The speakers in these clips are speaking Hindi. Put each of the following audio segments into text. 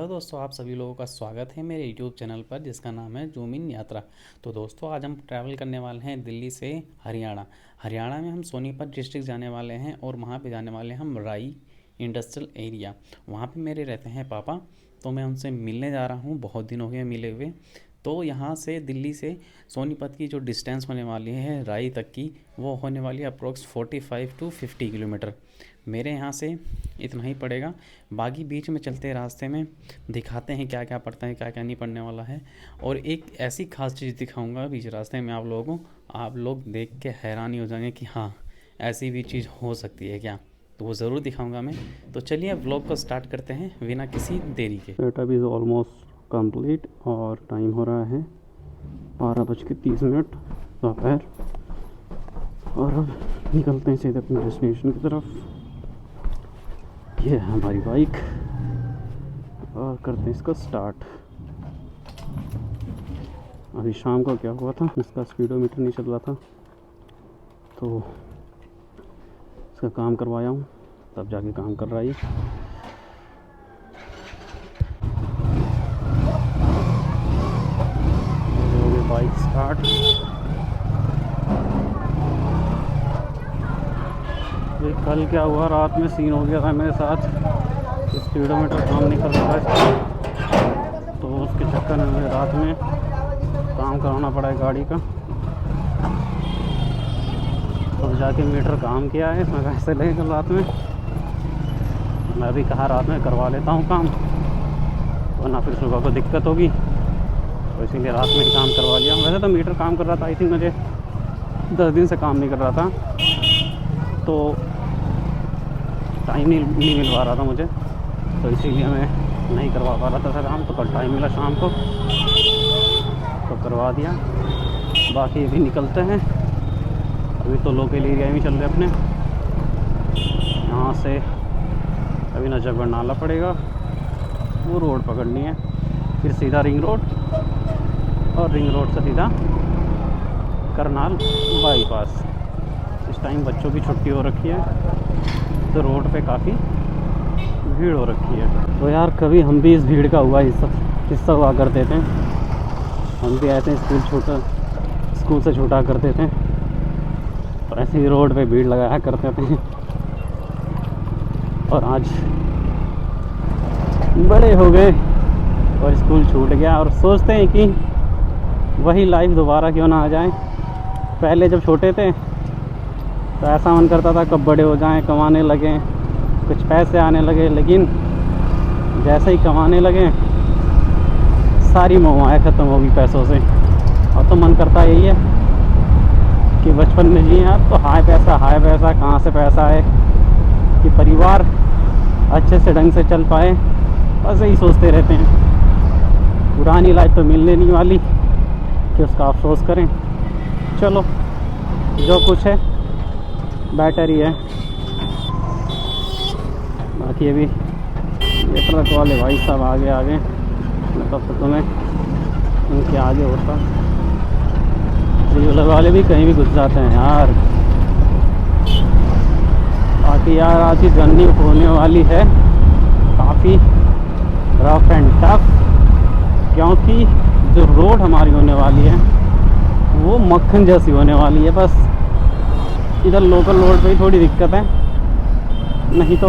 हेलो दोस्तों, आप सभी लोगों का स्वागत है मेरे यूट्यूब चैनल पर जिसका नाम है जूम इन यात्रा। तो दोस्तों, आज हम ट्रैवल करने वाले हैं दिल्ली से हरियाणा। हरियाणा में हम सोनीपत डिस्ट्रिक्ट जाने वाले हैं और वहाँ पे जाने वाले हैं हम राई इंडस्ट्रियल एरिया। वहाँ पे मेरे रहते हैं पापा, तो मैं उनसे मिलने जा रहा हूँ। बहुत दिन हो गए मिले हुए। तो यहाँ से दिल्ली से सोनीपत की जो डिस्टेंस होने वाली है राई तक की, वो होने वाली है अप्रोक्स 45 टू 50 किलोमीटर। मेरे यहाँ से इतना ही पड़ेगा। बाकी बीच में चलते रास्ते में दिखाते हैं क्या क्या पड़ता है, क्या क्या नहीं पड़ने वाला है। और एक ऐसी खास चीज़ दिखाऊंगा बीच रास्ते में आप लोगों को, आप लोग देख के हैरानी हो जाएंगे कि हाँ, ऐसी भी चीज़ हो सकती है क्या। तो वो ज़रूर दिखाऊंगा मैं। तो चलिए व्लॉग को स्टार्ट करते हैं बिना किसी देरी के। सेटअप इज़ ऑलमोस्ट कंप्लीट और टाइम हो रहा है 12:30 दोपहर। और अब निकलते हैं सीधे अपने डेस्टिनेशन की तरफ। ये है हमारी बाइक और करते हैं इसको स्टार्ट। अभी शाम को क्या हुआ था, इसका स्पीडोमीटर नहीं चल रहा था तो इसका काम करवाया हूँ, तब जाके काम कर रहा है ये। Bike start. ये कल क्या हुआ, रात में सीन हो गया था मेरे साथ, स्पीडोमीटर काम नहीं कर रहा था, तो उसके चक्कर में मुझे रात में काम कराना पड़ा है गाड़ी का। अब जाके मीटर काम किया है, मैं कैसे लगे कल रात में। मैं भी कहा रात में करवा लेता हूँ काम, वरना फिर सुबह को दिक्कत होगी, तो इसीलिए रात में ही काम करवा लिया। वैसे तो मीटर काम कर रहा था, आई थिंक मुझे 10 दिन से काम नहीं कर रहा था, तो टाइम नहीं मिल पा रहा था मुझे, तो इसीलिए मैं नहीं करवा पा रहा था काम। तो कल टाइम मिला शाम को तो करवा दिया। बाकी अभी निकलते हैं, अभी तो लोकल एरिया में चल रहे अपने। यहाँ से अभी नजफगढ़ नाला पड़ेगा, वो रोड पकड़नी है, फिर सीधा रिंग रोड, और रिंग रोड से सीधा करनाल बाईपास। इस टाइम बच्चों की छुट्टी हो रखी है, तो रोड पे काफ़ी भीड़ हो रखी है। तो यार कभी हम भी इस भीड़ का हिस्सा हुआ करते थे। हम भी ऐसे स्कूल से छूटा करते थे, तो ऐसे ही रोड पे भीड़ लगाया करते थे। और आज बड़े हो गए और स्कूल छूट गया, और सोचते हैं कि वही लाइफ दोबारा क्यों ना आ जाए। पहले जब छोटे थे तो ऐसा मन करता था कब बड़े हो जाएं, कमाने लगें, कुछ पैसे आने लगे, लेकिन जैसे ही कमाने लगे सारी मोहमाया ख़त्म होगी पैसों से। और तो मन करता यही है कि बचपन में जिए यार, तो हाय पैसा कहाँ से पैसा आए कि परिवार अच्छे से ढंग से चल पाए, बस यही सोचते रहते हैं। पुरानी लाइफ तो मिलने नहीं वाली कि उसका अफसोस करें। चलो जो कुछ है बेटर ही है। बाकी अभी ये ट्रक वाले भाई साहब आगे मतलब तो तुम्हें उनके आगे होता, थ्री व्हीलर वाले भी कहीं भी घुस जाते हैं यार। बाकी यार आज की जर्नी होने वाली है काफ़ी रफ एंड टफ, क्योंकि जो रोड हमारी होने वाली है वो मक्खन जैसी होने वाली है। बस इधर लोकल रोड पे ही थोड़ी दिक्कत है, नहीं तो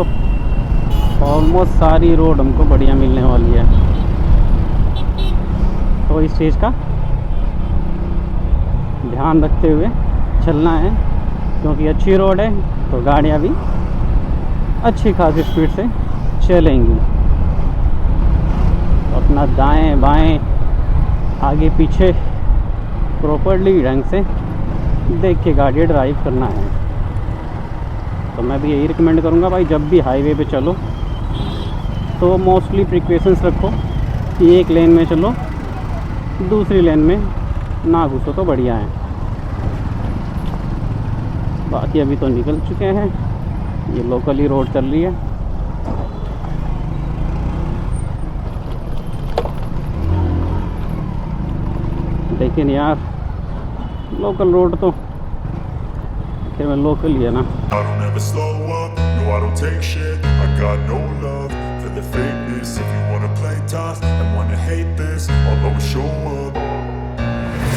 ऑलमोस्ट सारी रोड हमको बढ़िया मिलने वाली है। तो इस चीज़ का ध्यान रखते हुए चलना है, क्योंकि अच्छी रोड है तो गाड़ियाँ भी अच्छी खासी स्पीड से चलेंगी। तो अपना दाएं बाएं आगे पीछे प्रॉपर्ली ढंग से देख के गाड़ी ड्राइव करना है। तो मैं भी यही रिकमेंड करूँगा भाई, जब भी हाईवे पे चलो तो मोस्टली प्रिकॉशंस रखो कि एक लेन में चलो, दूसरी लेन में ना घुसो तो बढ़िया है। बाकी अभी तो निकल चुके हैं, ये लोकल ही रोड चल रही है। लेकिन यार लोकल रोड तो फिर मैं लोकल ही है ना। fakeness. If you wanna play tough and wanna hate this, I'll always show up.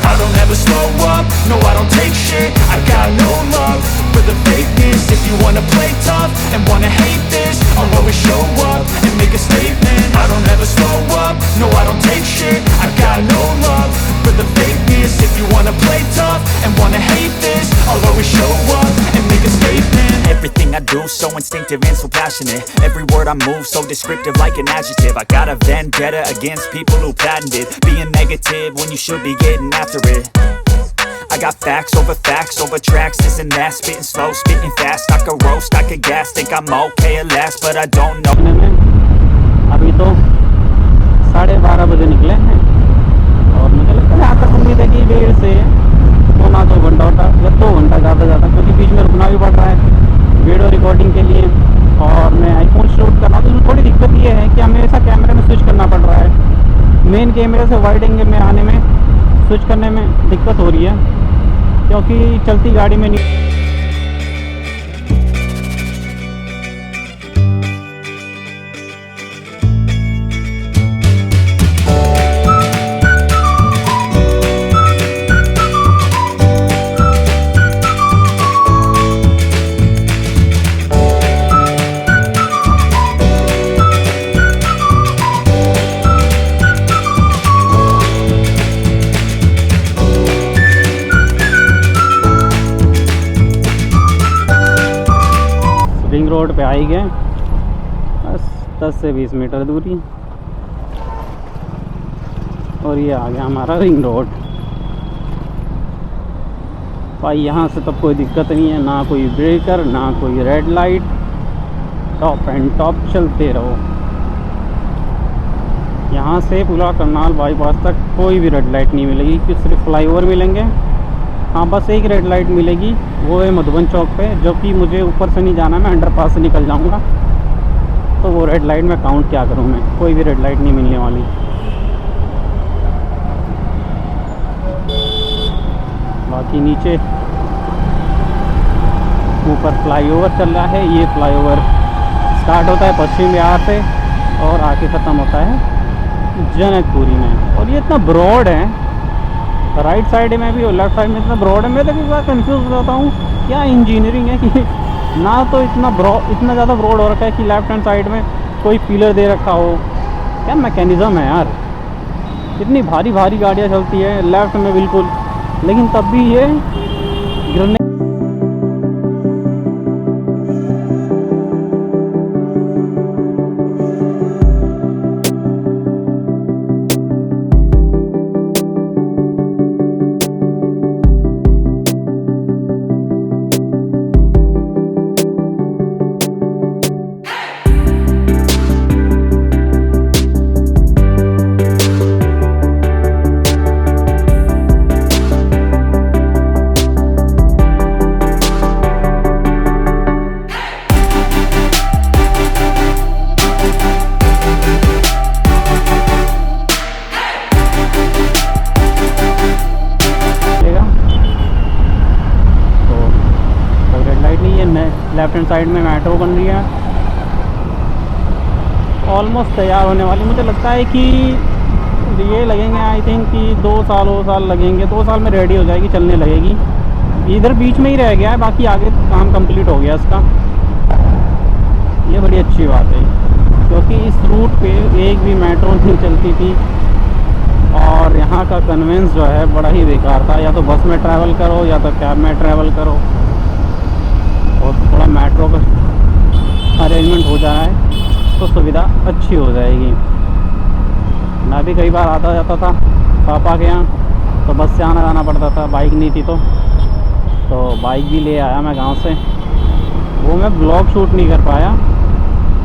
I don't ever slow up, no I don't take shit. I got no love for the fakeness. If you wanna play tough and wanna hate this, I'll always show up and make a statement. I don't ever slow up, no I don't take shit. I got no love for the fakeness. If you wanna play tough and wanna hate this, I'll always show up and make a statement. Everything I do so instinctive and so passionate. Every word I move so descriptive like an adjective. I got a vendetta against people who patented being negative when you should be getting after it. I got facts over tracks, this and that. Spitting slow, spitting fast. I could roast, I could gas. Think I'm okay at last, but I don't know. अभी तो 12:30 बजे निकले हैं और मुझे लगता है यहाँ तक उम्मीद है कि भीड़ से पौना 2 घंटा होता या 2 घंटा ज़्यादा, क्योंकि बीच में रुकना भी पड़ रहा है वीडियो रिकॉर्डिंग के लिए। और मैं आईफोन शूट कर रहा हूँ तो थोड़ी दिक्कत ये है कि हमेशा कैमरे में स्विच करना पड़ रहा है। मेन कैमरे से वाइड एंगल में आने में स्विच करने में दिक्कत हो रही है, क्योंकि चलती गाड़ी में नहीं। रिंग रोड पे आ ही गए, बस 10 से 20 मीटर दूरी और ये आ गया हमारा रिंग रोड। भाई यहाँ से तब कोई दिक्कत नहीं है, ना कोई ब्रेकर ना कोई red light, top and top चलते रहो। यहाँ से पूरा करनाल बाईपास तक कोई भी रेड लाइट नहीं मिलेगी, कि सिर्फ फ्लाईओवर मिलेंगे। हाँ बस एक रेड लाइट मिलेगी, वो है मधुबन चौक पे, जो कि मुझे ऊपर से नहीं जाना, मैं अंडरपास से निकल जाऊंगा। तो वो रेड लाइट में काउंट क्या करूँ, मैं कोई भी रेड लाइट नहीं मिलने वाली। बाकी नीचे ऊपर फ्लाईओवर चल रहा है। ये फ्लाईओवर स्टार्ट होता है पश्चिम बिहार से और आके ख़त्म होता है जनकपुरी में। और ये इतना ब्रॉड है, राइट साइड में भी और लेफ्ट साइड में इतना ब्रॉड है। मैं तो कई बार कन्फ्यूज़ हो जाता हूँ, क्या इंजीनियरिंग है कि ना तो इतना ज़्यादा ब्रॉड हो रखा है कि लेफ्ट हैंड साइड में कोई पिलर दे रखा हो। क्या मैकेनिज़्म है यार, इतनी भारी भारी गाड़ियाँ चलती है लेफ्ट में बिल्कुल, लेकिन तब भी ये गिरने। लेफ्ट हैंड साइड में मेट्रो बन रही है, ऑलमोस्ट तैयार होने वाली। मुझे लगता है कि ये लगेंगे आई थिंक कि 2 साल लगेंगे, 2 साल में रेडी हो जाएगी, चलने लगेगी। इधर बीच में ही रह गया है, बाकी आगे काम कंप्लीट हो गया इसका। ये बड़ी अच्छी बात है, क्योंकि इस रूट पे एक भी मेट्रो नहीं चलती थी और यहाँ का कन्वेंस जो है बड़ा ही बेकार था। या तो बस में ट्रैवल करो या तो कैब में ट्रैवल करो, और थोड़ा मेट्रो का अरेंजमेंट हो जाए तो सुविधा अच्छी हो जाएगी। मैं भी कई बार आता जाता था पापा के यहाँ, तो बस से आना जाना पड़ता था, बाइक नहीं थी तो बाइक भी ले आया मैं गांव से। वो मैं ब्लॉग शूट नहीं कर पाया,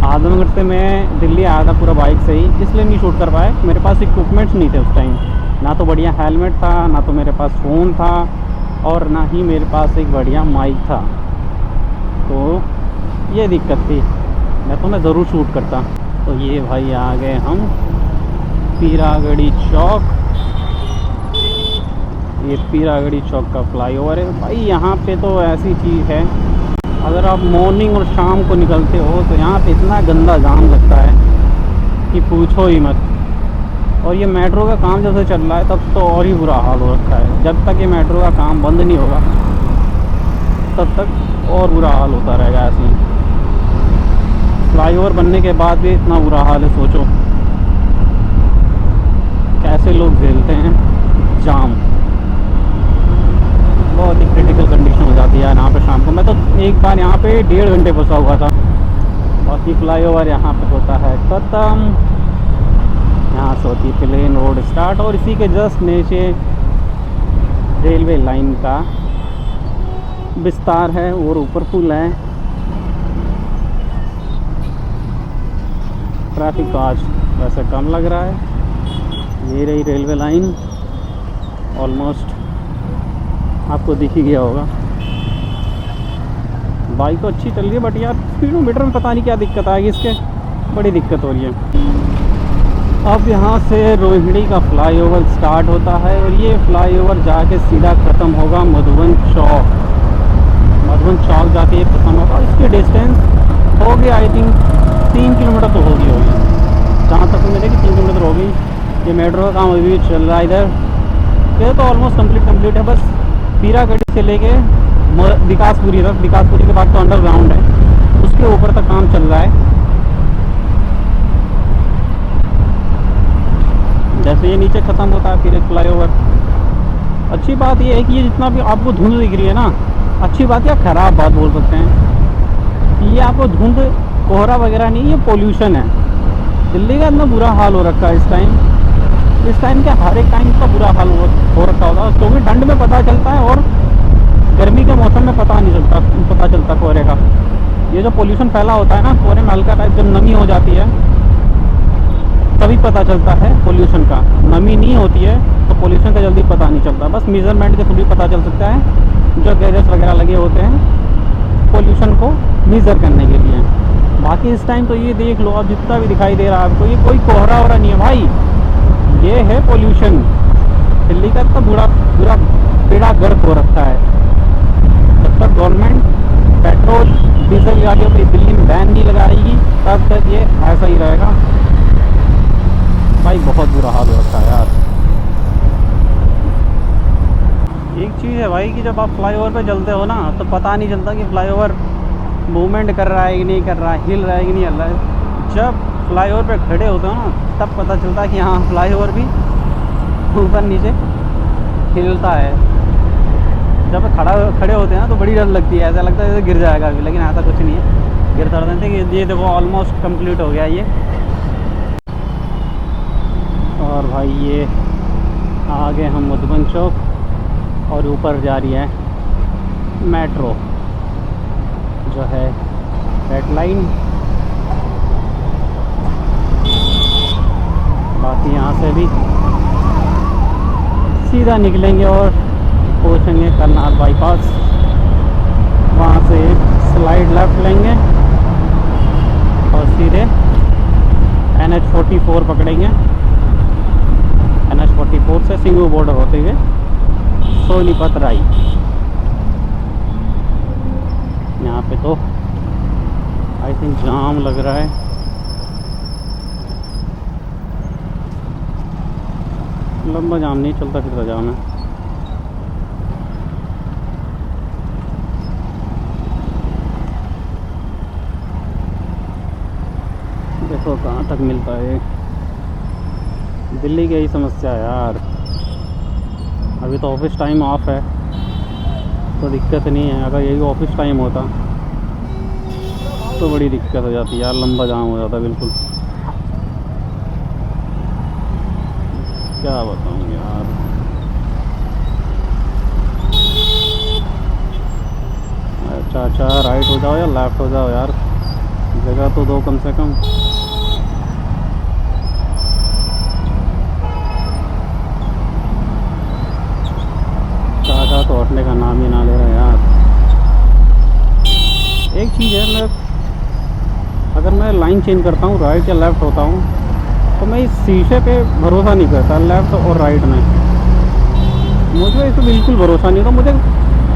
आजमगढ़ से मैं दिल्ली आया था पूरा बाइक से ही, इसलिए नहीं शूट कर पाया। मेरे पास इक्विपमेंट्स नहीं थे उस टाइम, ना तो बढ़िया हेलमेट था, ना तो मेरे पास फ़ोन था, और ना ही मेरे पास एक बढ़िया माइक था। तो ये दिक्कत थी, मैं ज़रूर शूट करता। तो ये भाई आ गए हम पीरागढ़ी चौक। ये पीरागढ़ी चौक का फ्लाईओवर है भाई। यहाँ पे तो ऐसी चीज़ है, अगर आप मॉर्निंग और शाम को निकलते हो तो यहाँ पे इतना गंदा जाम लगता है कि पूछो ही मत। और ये मेट्रो का काम जब से चल रहा है तब तो और ही बुरा हाल हो रखा है। जब तक ये मेट्रो का काम बंद नहीं होगा तब तक और बुरा हाल होता रहेगा ऐसे ही। फ्लाईओवर बनने के बाद भी इतना बुरा हाल है, सोचो कैसे लोग झेलते हैं जाम। बहुत ही क्रिटिकल कंडीशन हो जाती है यहाँ पे शाम को। मैं तो एक बार यहाँ पे 1.5 घंटे फंसा हुआ था। बाकी फ्लाईओवर यहाँ पे होता है ख़त्म। यहाँ से होती प्लेन रोड स्टार्ट और इसी के जस्ट नीचे रेलवे लाइन का विस्तार है और ऊपर पुल है। ट्रैफिक तो आज वैसे कम लग रहा है। ये रही रेलवे लाइन, ऑलमोस्ट आपको दिख ही गया होगा। बाइक तो अच्छी चल रही है बट यार स्पीडोमीटर में पता नहीं क्या दिक्कत आएगी इसके, बड़ी दिक्कत हो रही है। अब यहाँ से रोहिणी का फ्लाईओवर स्टार्ट होता है और ये फ्लाईओवर जाके सीधा ख़त्म होगा मधुबन चौक। मधुबन चौक जाके ये ख़त्म होगा। इसकी डिस्टेंस होगी आई थिंक 3 किलोमीटर तो होगी जहाँ तक मुझे कि 3 किलोमीटर होगी। ये मेट्रो का काम अभी चल रहा है इधर। ये तो ऑलमोस्ट कंप्लीट है। बस पीरागढ़ी से लेके विकासपुरी तक, विकासपुरी के बाद तो अंडरग्राउंड है, उसके ऊपर तक काम चल रहा है। जैसे ये नीचे ख़त्म होता है फिर एक फ्लाईओवर। अच्छी बात ये है कि ये जितना भी आपको धुंध दिख रही है ना, अच्छी बात या ख़राब बात बोल सकते हैं, ये आपको धुंध कोहरा वगैरह नहीं, ये पोल्यूशन है। दिल्ली का इतना बुरा हाल हो रखा है इस टाइम क्या हर एक टाइम का बुरा हाल हो रखा होगा, क्योंकि ठंड में पता चलता है और गर्मी के मौसम में पता चलता कोहरे का। ये जो पोल्यूशन फैला होता है ना, कोहरे में हल्का टाइप जब नमी हो जाती है तभी पता चलता है पोल्यूशन का। नमी नहीं होती है तो पोल्यूशन का जल्दी पता नहीं चलता। बस मेजरमेंट के थ्रू भी पता चल सकता है, जो गैजेट्स वगैरह लगे होते हैं पोल्यूशन को मेज़र करने के लिए। बाकी इस टाइम तो ये देख लो, अब जितना भी दिखाई दे रहा है आपको, ये कोई कोहरा वोहरा नहीं है भाई, ये है पोल्यूशन। दिल्ली का इतना पूरा बेड़ा गर्क हो रखा है। जब तक गवर्नमेंट पेट्रोल डीजल गाड़ियों पर दिल्ली में बैन नहीं लगाएगी तब तक ये ऐसा ही रहेगा भाई। बहुत बुरा हाल हो रखा है यार। एक चीज़ है भाई कि जब आप फ्लाईओवर पे चलते हो ना तो पता नहीं चलता कि फ्लाईओवर मूवमेंट कर रहा है कि नहीं कर रहा है, हिल रहा है कि नहीं हिल रहा है। जब फ्लाईओवर पे खड़े होते हो ना तब पता चलता है कि हाँ फ्लाईओवर भी ऊपर नीचे हिलता है। जब खड़े होते हैं ना तो बड़ी डर लगती है, ऐसा लगता है जैसे गिर जाएगा अभी, लेकिन ऐसा कुछ नहीं है, गिरता रहता है। ये देखो ऑलमोस्ट कंप्लीट हो गया ये। और भाई ये आगे हम मधुबन चौक और ऊपर जा रही है मेट्रो जो है रेड लाइन। बाकी यहाँ से भी सीधा निकलेंगे और पहुँचेंगे करनाल बाईपास। वहाँ से स्लाइड लेफ्ट लेंगे और सीधे NH44 पकड़ेंगे। NH44 से सिंगू बॉर्डर होते हुए सोनीपत राई। यहाँ पे तो आई थिंक जाम लग रहा है। लंबा जाम नहीं चलता फिरता जाम है। देखो कहाँ तक मिलता है। दिल्ली की यही समस्या है यार। अभी तो ऑफिस टाइम ऑफ है तो दिक्कत नहीं है। अगर यही ऑफिस टाइम होता तो बड़ी दिक्कत हो जाती यार, लंबा जाम हो जाता बिल्कुल। क्या बताऊँ यार। अच्छा राइट हो जाओ या लेफ़्ट हो जाओ यार, जगह तो दो कम से कम। चाचा तो हटने का नाम ही ना ले रहे यार। एक चीज़ है, अगर मैं लाइन चेंज करता हूँ राइट या लेफ़्ट होता हूँ तो मैं इस शीशे पे भरोसा नहीं करता, लेफ़्ट और राइट में। मुझे इस पर बिल्कुल भरोसा नहीं होता। मुझे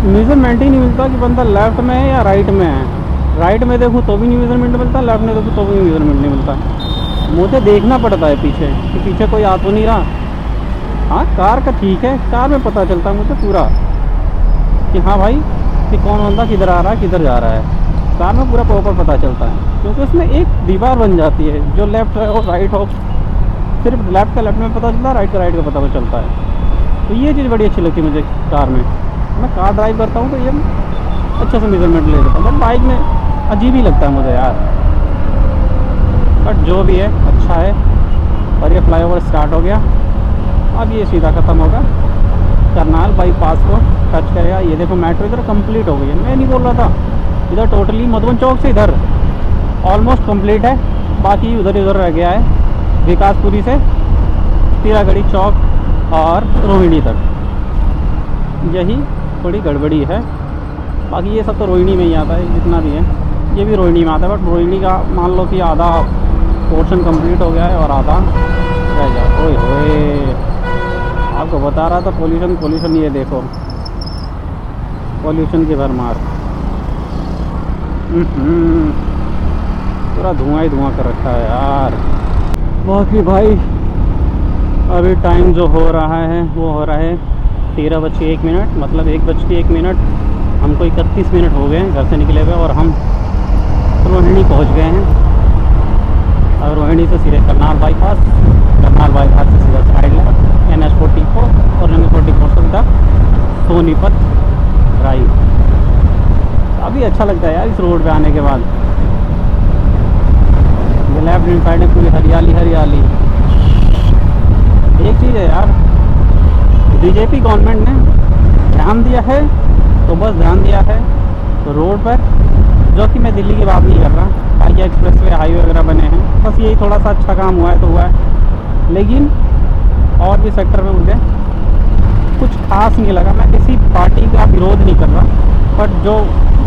मेजरमेंट ही नहीं मिलता कि बंदा लेफ़्ट में है या राइट में है। राइट में देखूँ तो भी नहीं मेजरमेंट मिलता, लेफ़्ट में देखूँ तो भी मेजरमेंट नहीं मिलता। मुझे देखना पड़ता है पीछे कि पीछे कोई आ तो नहीं रहा। हाँ कार का ठीक है, कार में पता चलता है मुझे पूरा कि हाँ भाई कि कौन बंदा किधर आ रहा है किधर जा रहा है। कार में पूरा प्रॉपर पता चलता है, क्योंकि उसमें एक दीवार बन जाती है, जो लेफ़्ट है और राइट हो, सिर्फ लेफ़्ट का लेफ़्ट में पता चलता है, राइट का राइट का पता चलता है। तो ये चीज़ बड़ी अच्छी लगती है मुझे कार में। मैं कार ड्राइव करता हूँ तो ये अच्छा सा मेजरमेंट ले लेता हूँ, बट बाइक में अजीब ही लगता है मुझे यार। बट जो भी है अच्छा है। और ये फ्लाईओवर स्टार्ट हो गया, अब ये सीधा ख़त्म होगा, करनाल बाईपास को टच करेगा। ये देखो मेट्रो इधर कंप्लीट हो गई है, मैं नहीं बोल रहा था। इधर टोटली मधुबन चौक से इधर ऑलमोस्ट कंप्लीट है, बाकी उधर इधर रह गया है विकासपुरी से तीरागढ़ी चौक और रोहिणी तक, यही थोड़ी गड़बड़ी है। बाकी ये सब तो रोहिणी में ही आता है, जितना भी है ये भी रोहिणी में आता है। बट रोहिणी का मान लो कि आधा पोर्शन कंप्लीट हो गया है और आधा रह गया। ओए होए, आपको बता रहा था पोल्यूशन, ये देखो पोल्यूशन की भरमार, पूरा धुआं ही धुआं कर रखा है यार। बाकी भाई अभी टाइम जो हो रहा है वो हो रहा है 13:01, मतलब 1:01। हमको 31 मिनट हो गए हैं घर से निकले हुए और हम रोहिणी पहुंच गए हैं। और रोहिणी से सीधे करनाल बाईपास से सीधा साइड लेफ्ट NH44 और NH44 से सीधा सोनीपत ड्राइव। अभी अच्छा लगता है यार इस रोड पे आने के बाद। ये लेफ्ट हैंड साइड में पूरी हरियाली। एक चीज़ है यार, बीजेपी गवर्नमेंट ने ध्यान दिया है तो बस ध्यान दिया है रोड पर, जो कि मैं दिल्ली की बात नहीं कर रहा। बाकी एक्सप्रेसवे हाईवे वगैरह बने हैं, बस यही थोड़ा सा अच्छा काम हुआ है तो हुआ है, लेकिन और भी सेक्टर में मुझे कुछ खास नहीं लगा। मैं किसी पार्टी का विरोध नहीं कर रहा, बट जो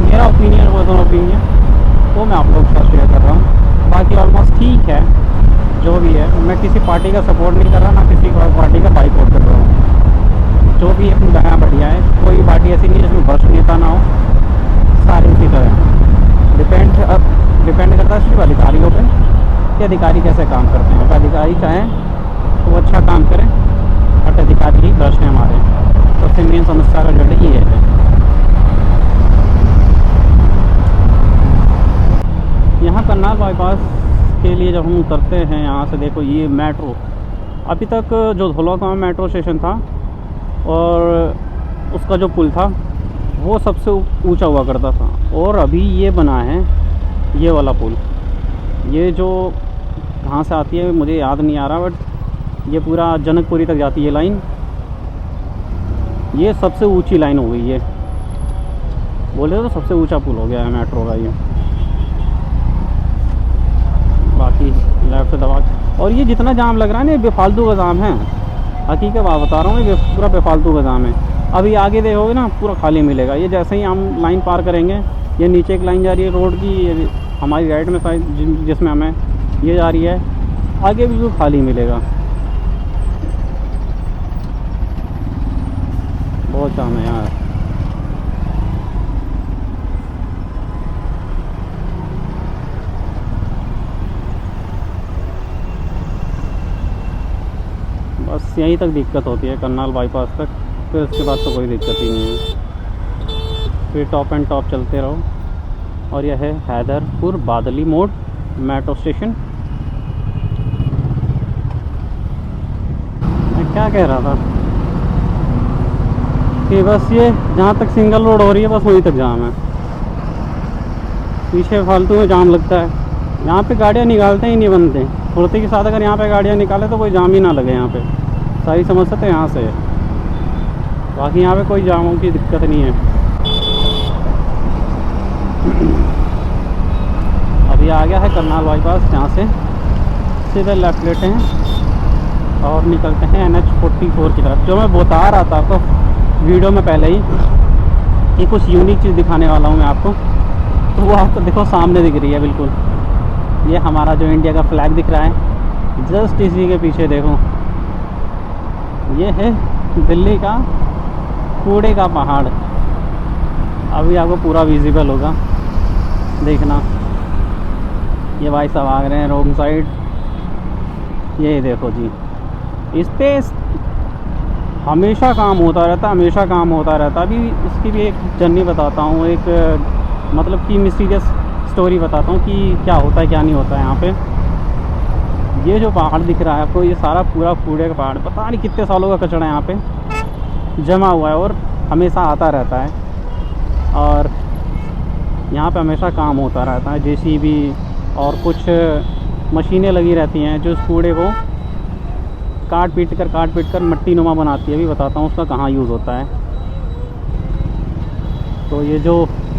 मेरा ओपिनियन वो मैं आप लोगों के साथ शेयर कर रहा हूँ। बाकी ऑलमोस्ट ठीक है जो भी है। मैं किसी पार्टी का सपोर्ट नहीं कर रहा, ना किसी पार्टी का बाइकआउट कर रहा हूँ। जो भी है नया बढ़िया है। कोई पार्टी ऐसी नहीं जिसमें भ्रष्ट नेता ना हो, सारी इसी तरह डिपेंड करता है सिर्फ अधिकारियों पे कि अधिकारी कैसे काम करते हैं। अगर अधिकारी चाहें तो वो अच्छा काम करें, बट अधिकारी ही भ्रष्ट हैं हमारे। सबसे मेन समस्या का जड़ ये है। यहाँ करनाल बाईपास के लिए जब हम उतरते हैं यहाँ से, देखो ये मेट्रो, अभी तक जो धौलागांव मेट्रो स्टेशन था और उसका जो पुल था वो सबसे ऊंचा हुआ करता था, और अभी ये बना है ये वाला पुल। ये जो कहाँ से आती है मुझे याद नहीं आ रहा, बट ये पूरा जनकपुरी तक जाती है लाइन। ये सबसे ऊंची लाइन हो गई है, बोले तो सबसे ऊंचा पुल हो गया है मेट्रो का ये। बाकी लेफ्ट से दबा, और ये जितना जाम लग रहा है ना ये बेफालतू का जाम है, हकीकत बात बता रहा हूँ, ये पूरा बेफालतू का जाम है। अभी आगे देखोगे ना पूरा खाली मिलेगा। ये जैसे ही हम लाइन पार करेंगे, ये नीचे एक लाइन जा रही है रोड की, ये हमारी राइट में साइड जिसमें हमें ये जा रही है, आगे बिल्कुल खाली मिलेगा। बहुत जाम है यार। बस यहीं तक दिक्कत होती है करनाल बाईपास तक, फिर उसके बाद तो कोई दिक्कत ही नहीं है। फिर टॉप एंड टॉप चलते रहो। और यह है हैदरपुर बादली मोड़ मेट्रो स्टेशन। मैं क्या कह रहा था कि बस ये जहाँ तक सिंगल रोड हो रही है बस वहीं तक जाम है, पीछे फालतू में जाम लगता है। यहाँ पे गाड़ियाँ निकालते ही नहीं बनते, फुर्ती के साथ अगर यहाँ पे गाड़ियाँ निकाले तो कोई जाम ही ना लगे। यहाँ पे सारी समस्या तो यहाँ से है, बाकी यहाँ पे कोई जामों की दिक्कत नहीं है। अभी आ गया है करनाल बाईपास, जहाँ से सीधे लेफ्ट लेते हैं और निकलते हैं NH44 की तरफ। जो मैं बता रहा था आपको वीडियो में पहले ही कि कुछ यूनिक चीज़ दिखाने वाला हूँ मैं आपको, तो वो आपको देखो सामने दिख रही है बिल्कुल। ये हमारा जो इंडिया का फ्लैग दिख रहा है, जस्ट इसी के पीछे देखो ये है दिल्ली का कूड़े का पहाड़। अभी आपको पूरा विजिबल होगा, देखना। ये भाई साहब आ रहे हैं रोड साइड, ये देखो जी, इस पे हमेशा काम होता रहता, हमेशा काम होता रहता। अभी इसकी भी एक जर्नी बताता हूँ, एक मतलब कि मिस्टीरियस स्टोरी बताता हूँ कि क्या होता है क्या नहीं होता है यहाँ पे। ये जो पहाड़ दिख रहा है आपको, ये सारा पूरा कूड़े का पहाड़, पता नहीं कितने सालों का कचरा यहाँ पे जमा हुआ है और हमेशा आता रहता है। और यहाँ पे हमेशा काम होता रहता है, जेसीबी और कुछ मशीनें लगी रहती हैं जो इस कूड़े को काट पीट कर मिट्टी नुमा बनाती है। अभी बताता हूँ उसका कहाँ यूज़ होता है। तो ये जो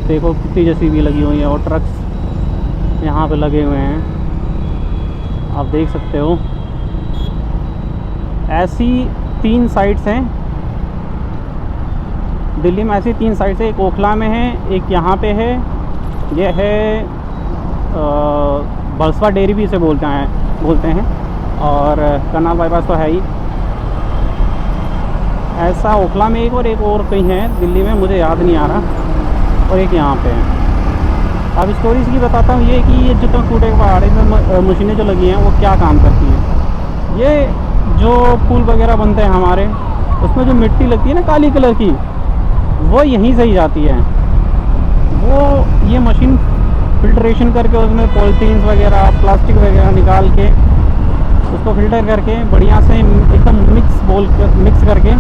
देखो कितनी जेसीबी लगी हुई है और ट्रक्स यहाँ पे लगे हुए हैं, आप देख सकते हो। ऐसी 3 साइट्स हैं दिल्ली में, ऐसी 3 साइट्स है। एक ओखला में है, एक यहाँ पे है, ये है बलसवा डेयरी भी इसे बोलते हैं और करनाल बाईपास तो है ही। ऐसा ओखला में एक और कहीं है दिल्ली में, मुझे याद नहीं आ रहा, और एक यहाँ पे है। अब स्टोरी इसकी बताता हूँ ये कि ये जितना कूड़े के पहाड़ में मशीनें जो लगी हैं वो क्या काम करती हैं। ये जो पुल वगैरह बनते हैं हमारे, उसमें जो मिट्टी लगती है ना काली कलर की, वो यहीं से ही जाती है। वो ये मशीन फिल्ट्रेशन करके उसमें पॉलीथीन्स वगैरह प्लास्टिक वगैरह निकाल के उसको फिल्टर करके बढ़िया से एकदम मिक्स करके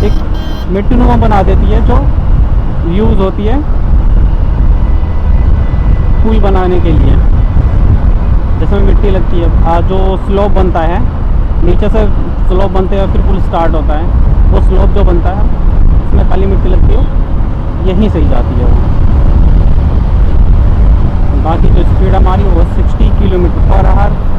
एक मिट्टी नुमा बना देती है जो यूज़ होती है पुल बनाने के लिए। जिसमें मिट्टी लगती है, जो स्लोप बनता है नीचे से स्लोप बनते हैं फिर पुल स्टार्ट होता है, वो स्लोप जो बनता है उसमें काली मिट्टी लगती है, यहीं से ही जाती है वो। बाकी जो स्पीड हमारी वो 60 km/h।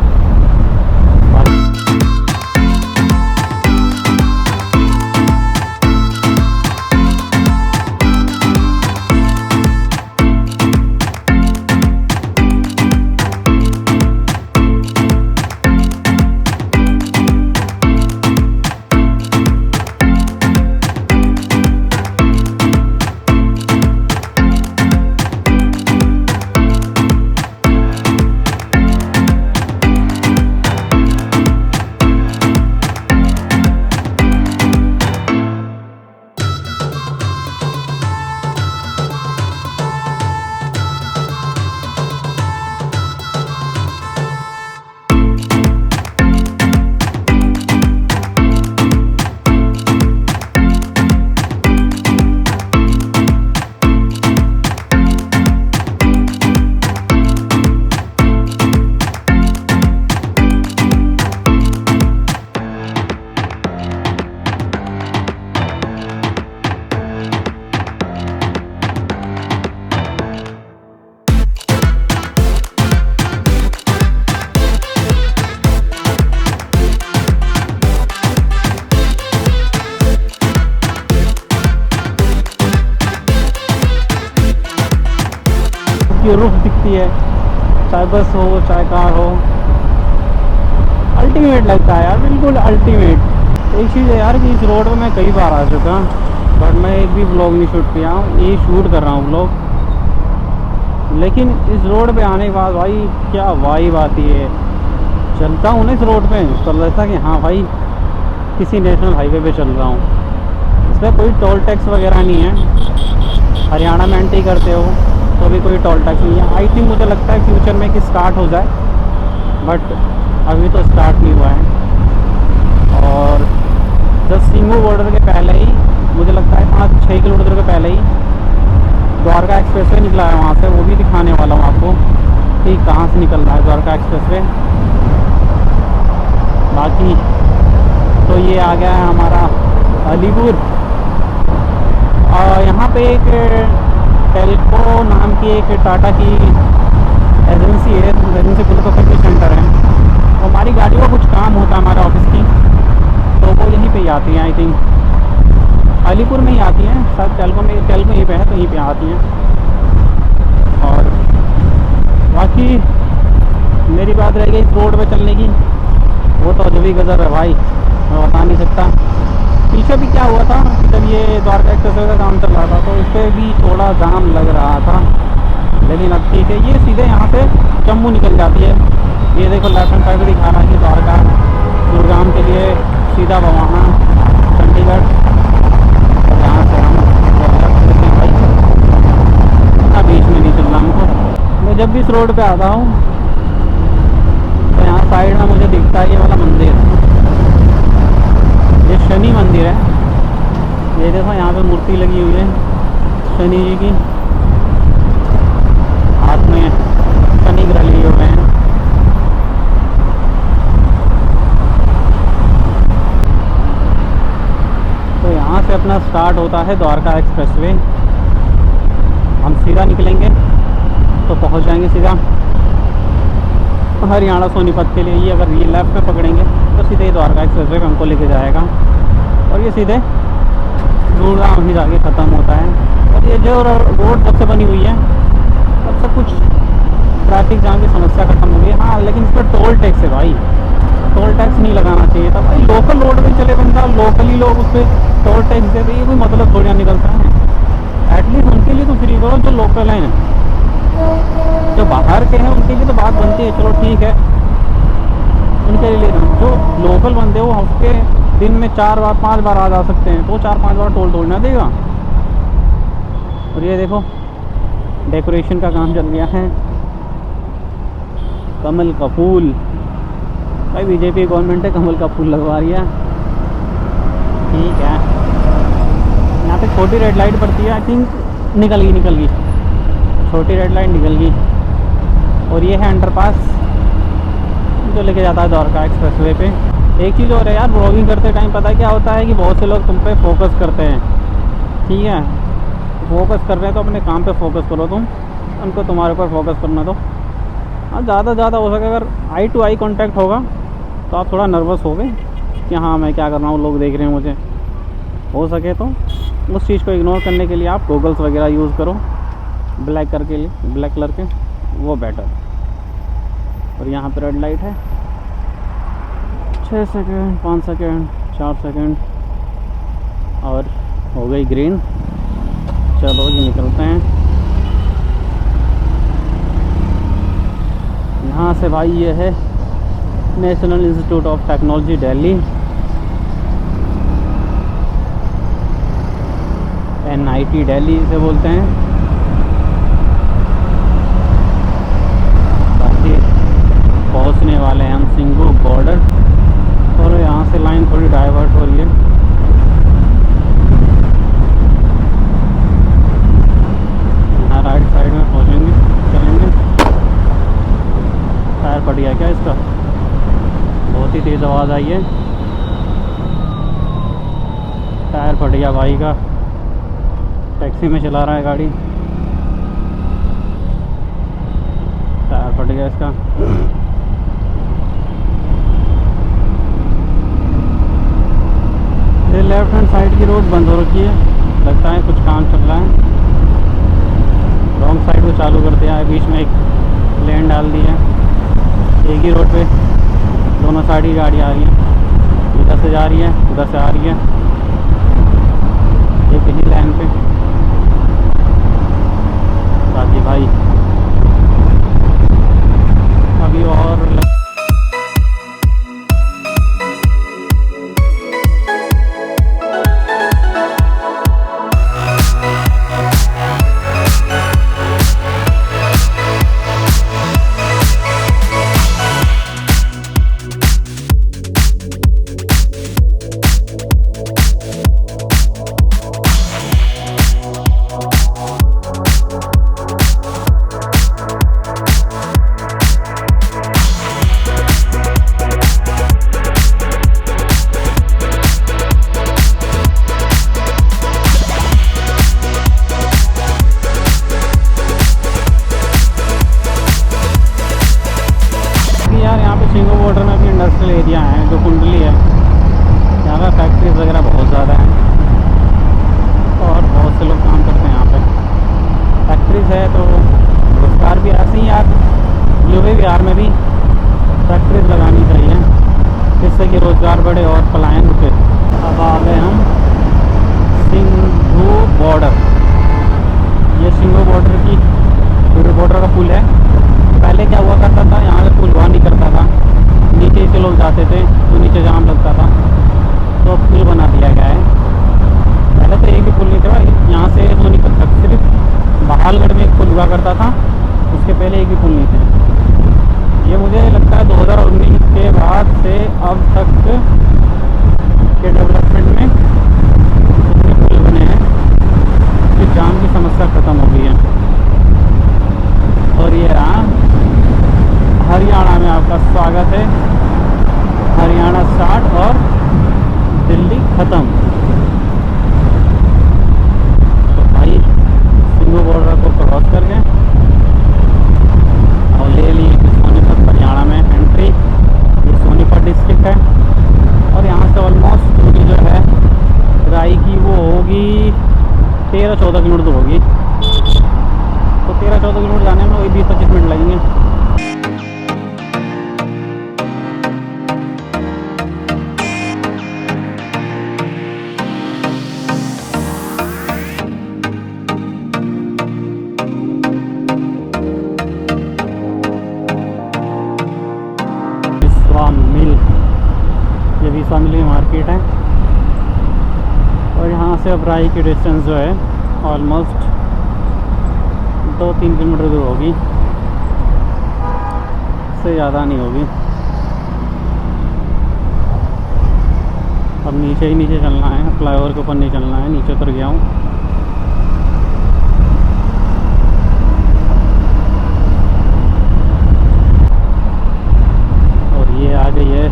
की रुख दिखती है, चाहे बस हो चाहे कार हो, अल्टीमेट लगता है यार, बिल्कुल अल्टीमेट। एक चीज़ है यार कि इस रोड पे मैं कई बार आ चुका, बट मैं एक भी व्लॉग नहीं शूट किया हूँ, ये शूट कर रहा हूँ व्लॉग। लेकिन इस रोड पे आने के बाद भाई क्या वाइब आती है। चलता हूँ ना इस रोड पे तो लगता कि हाँ भाई किसी नेशनल हाईवे पे चल रहा हूँ। इस पर कोई टोल टैक्स वगैरह नहीं है, हरियाणा में एंट्री करते हो तो भी कोई टोल टैक्स नहीं है। आई थिंक मुझे लगता है फ्यूचर में कि स्टार्ट हो जाए, बट अभी तो स्टार्ट नहीं हुआ है। और जस्ट सिंगू बॉर्डर के पहले ही मुझे लगता है 5-6 किलोमीटर के पहले ही द्वारका एक्सप्रेस वे निकला है, वहाँ से वो भी दिखाने वाला हूँ आपको कि कहाँ से निकल रहा है द्वारका एक्सप्रेस वे। बाकी तो ये आ गया है हमारा अलीपुर, और यहाँ पे एक टेल्को नाम की एक टाटा की एजेंसी है, एजेंसी पुलिस का सर्विस सेंटर है। तो हमारी गाड़ी का कुछ काम होता है हमारे ऑफिस की, तो वो यहीं पे ही आती हैं। आई थिंक अलीपुर में ही आती हैं, शायद टेल्को यहीं पे है तो यहीं पे आती हैं। और बाकी मेरी बात रह गई इस रोड पे चलने की, वो तो अजब ही गजब है भाई, मैं बता नहीं सकता। पीछे भी क्या हुआ था जब ये द्वारका एक्सप्रेस वे का काम चल रहा था तो इस पर भी थोड़ा जाम लग रहा था, लेकिन अब ठीक है, ये सीधे यहाँ से जम्मू निकल जाती है। ये देखो लेफ्ट हैंड साइड दिखा रहा है कि द्वारका गुड़गाम के लिए सीधा वहाँ चंडीगढ़, और यहाँ से हम भाई इतना बीच में नहीं चलना हमको। मैं जब भी इस रोड पे आता हूँ तो यहाँ साइड में मुझे दिखता है ये वाला मंदिर, ये शनि मंदिर है। ये देखो यहाँ पे मूर्ति लगी हुई है शनि जी की, हाथ में शनि ग्रह लिए हुए हैं। तो यहाँ से अपना स्टार्ट होता है द्वारका एक्सप्रेसवे। हम सीधा निकलेंगे तो पहुँच जाएंगे सीधा हरियाणा सोनीपत के लिए। ये अगर ये लेफ्ट पे पकड़ेंगे तो सीधे द्वारका एक्सप्रेसवे पे हमको लेके जाएगा, और ये सीधे गुड़गांव ही जाके ख़त्म होता है। और ये जो रोड जब से बनी हुई है तब से कुछ ट्रैफिक जाम की समस्या खत्म हो गई है। हाँ, लेकिन इस पर टोल टैक्स है भाई, टोल टैक्स नहीं लगाना चाहिए था भाई। लोकल रोड पे चले बंदा, लोकली लोग उस पर टोल टैक्स देते, ये कोई मतलब थोड़ा निकलता है। एटलीस्ट उनके लिए तो फ्री करो जो लोकल हैं, जो बाहर के हैं उनके लिए तो बात बनती है, चलो ठीक है उनके लिए। जो लोकल बंदे वो हफ्ते दिन में 4 बार 5 बार आ जा सकते हैं, तो 4-5 बार टोल तोड़ना देगा। और ये देखो डेकोरेशन का काम चल गया है, कमल का फूल भाई, बीजेपी गवर्नमेंट है कमल का फूल लगवा रही है। ठीक है, यहाँ पे छोटी रेड लाइट पड़ती है, आई थिंक निकल गई छोटी रेड लाइट निकल गई। और ये है अंडरपास जो लेके जाता है द्वारका एक्सप्रेसवे पे। एक चीज़ और है यार, ब्लॉगिंग करते टाइम पता है क्या होता है कि बहुत से लोग तुम पे फोकस करते हैं, ठीक है, फोकस कर रहे हैं तो अपने काम पे फोकस करो, तुम उनको तुम्हारे ऊपर फोकस करना दो। हाँ, ज़्यादा हो सके अगर आई टू आई कांटेक्ट होगा तो आप थोड़ा नर्वस हो गए कि हाँ मैं क्या कर रहा हूँ, लोग देख रहे हैं मुझे। हो सके तो उस चीज़ को इग्नोर करने के लिए आप गॉगल्स वगैरह यूज़ करो ब्लैक कलर के, वो बेटर। और यहाँ पर रेड लाइट है, 6 सेकेंड 5 सेकेंड 4 सेकेंड और हो गई ग्रीन। चलो जी निकलते हैं यहाँ से भाई। ये है national institute of technology Delhi, NIT Delhi इसे बोलते हैं। बाकी पहुँचने वाले हैं हम सिंगू बॉर्डर, और यहाँ से लाइन थोड़ी डाइवर्ट हो रही है। यहाँ राइट साइड में पहुँचेंगे, चलेंगे। टायर फट गया क्या इसका? बहुत ही तेज़ आवाज़ आई है, टायर फट गया भाई का। टैक्सी में चला रहा है गाड़ी, टायर फट गया इसका। ये लेफ्ट हैंड साइड की रोड बंद हो रखी है, लगता है कुछ काम चल रहा है। रॉन्ग साइड को चालू कर दिया है, बीच में एक लेन डाल दी है। एक ही रोड पे दोनों साइड ही गाड़ी आ रही है, इधर से जा रही है उधर से आ रही है, एक ही लाइन पे। बाकी भाई अभी और बॉर्डर में भी इंडस्ट्रियल एरिया है, जो कुंडली है, यहाँ पर फैक्ट्रीज वगैरह बहुत ज़्यादा हैं और बहुत से लोग काम करते हैं यहाँ पे। फैक्ट्रीज है तो रोजगार भी ऐसे ही यार, यूपी बिहार में भी फैक्ट्रीज लगानी चाहिए जिससे कि रोज़गार बढ़े और पलायन रुके। अब आ गए हम सिंघू बॉर्डर। ये सिंघू बॉर्डर की बॉर्डर का पुल है। पहले क्या हुआ करता था, यहाँ पे पुल हुआ नहीं करता था, नीचे से लोग जाते थे तो नीचे जाम लगता था, तो अब पुल बना दिया गया है। पहले तो एक ही पुल नहीं था, यहाँ से सोनीपत तक सिर्फ बहालगढ़ में एक पुल हुआ करता था, उसके पहले एक ही पुल नहीं थे। ये मुझे लगता है 2019 के बाद से अब तक के डेवलपमेंट में जितने पुल बने हैं कि जाम की समस्या ख़त्म हो गई है। और ये रहा हरियाणा में आपका स्वागत है। हरियाणा स्टार्ट और दिल्ली ख़त्म। तो भाई सिंगू बॉर्डर को क्रॉस करके और ले ली सोनीपत हरियाणा में एंट्री। ये सोनीपत डिस्ट्रिक्ट है और यहाँ से ऑलमोस्ट दूरी जो है राई की वो होगी 13-14 किलोमीटर होगी। तो 13-14 किलोमीटर जाने में वही 20-25 मिनट लगेंगे। ये विश्वा मिल की मार्केट है और यहाँ से अब राई की डिस्टेंस जो है ऑलमोस्ट 2-3 किलोमीटर दूर होगी, से ज़्यादा नहीं होगी। अब नीचे ही नीचे चलना है, फ्लाईओवर के ऊपर नहीं चलना है, नीचे उतर गया हूँ। और ये आ गई है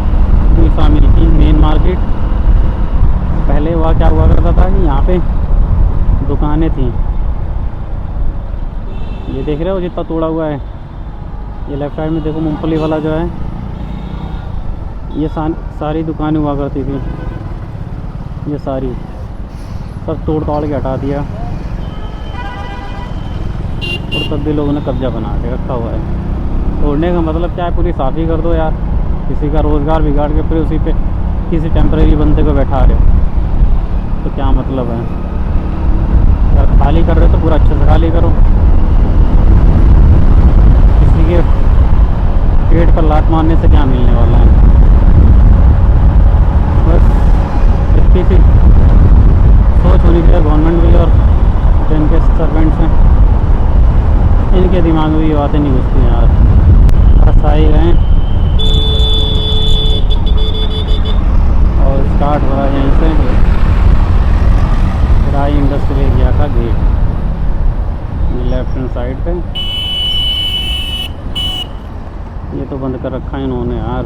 विश्वा मिल की मेन मार्केट। पहले क्या हुआ करता था कि यहाँ पे दुकानें थी, ये देख रहे हो जितना तोड़ा हुआ है। ये लेफ्ट साइड में देखो मूंगफली वाला जो है, ये सारी दुकानें हुआ करती थी, ये सारी सब तोड़ ताड़ के हटा दिया और तब भी लोगों ने कब्जा बना के रखा हुआ है। तोड़ने का मतलब क्या है, पूरी साफ़ी कर दो यार। किसी का रोज़गार बिगाड़ के फिर उसी पे किसी टेम्परेरी बंदे को बैठा रहे हो तो क्या मतलब है। अगर खाली कर रहे हो तो पूरा अच्छे से खाली करो। किसी के पेट पर लात मारने से क्या मिलने वाला है। बस इतनी सी सोच होनी चाहिए गवर्नमेंट भी और जिनके सर्वेंट्स हैं, इनके दिमाग में ये बातें नहीं घुसती यार। फंसाई गए और स्टार्ट हो रहा है यहीं से राई इंडस्ट्रियल एरिया का गेट, लेफ्ट हैंड साइड पे। ये तो बंद कर रखा है इन्होंने यार।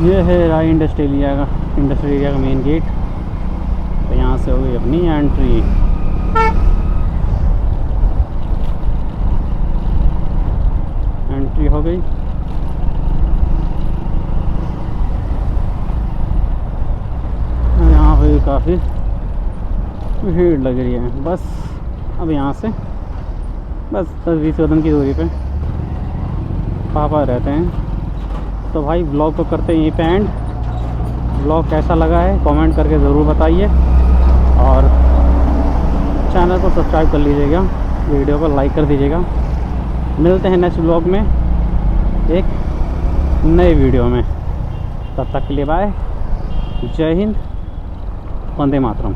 ये है राई इंडस्ट्रियल एरिया का मेन गेट। तो यहाँ से हो गई अपनी एंट्री। हो गई। यहाँ पे काफ़ी भीड़ लग रही है। बस अब यहाँ से बस 10-20 कदम की दूरी पे पापा रहते हैं। तो भाई ब्लॉग को करते हैं यहीं पे एंड। ब्लॉग कैसा लगा है कमेंट करके ज़रूर बताइए और चैनल को सब्सक्राइब कर लीजिएगा, वीडियो को लाइक कर दीजिएगा। मिलते हैं नेक्स्ट ब्लॉग में एक नए वीडियो में। तब तक के लिए बाय, जय हिंद, वंदे मातरम।